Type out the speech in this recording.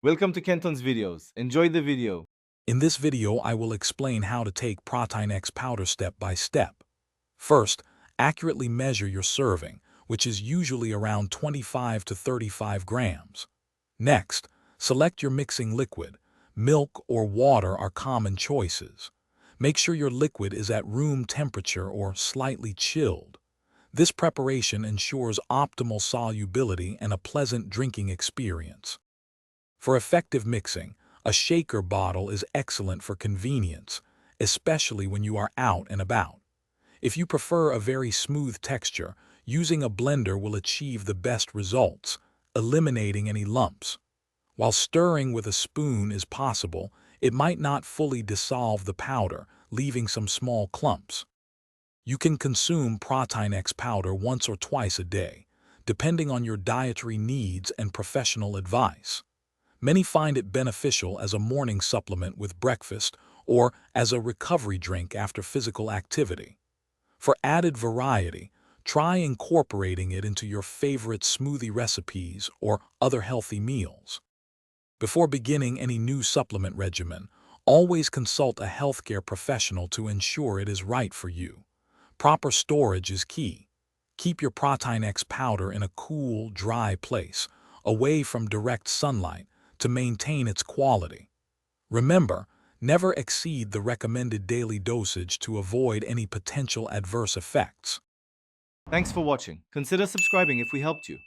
Welcome to Kenton's videos. Enjoy the video. In this video, I will explain how to take Protinex powder step by step. First, accurately measure your serving, which is usually around 25 to 35 grams. Next, select your mixing liquid. Milk or water are common choices. Make sure your liquid is at room temperature or slightly chilled. This preparation ensures optimal solubility and a pleasant drinking experience. For effective mixing, a shaker bottle is excellent for convenience, especially when you are out and about. If you prefer a very smooth texture, using a blender will achieve the best results, eliminating any lumps. While stirring with a spoon is possible, it might not fully dissolve the powder, leaving some small clumps. You can consume Protinex powder once or twice a day, depending on your dietary needs and professional advice. Many find it beneficial as a morning supplement with breakfast or as a recovery drink after physical activity. For added variety, try incorporating it into your favorite smoothie recipes or other healthy meals. Before beginning any new supplement regimen, always consult a healthcare professional to ensure it is right for you. Proper storage is key. Keep your Protinex powder in a cool, dry place, away from direct sunlight, to maintain its quality. Remember, never exceed the recommended daily dosage to avoid any potential adverse effects. Thanks for watching. Consider subscribing if we helped you.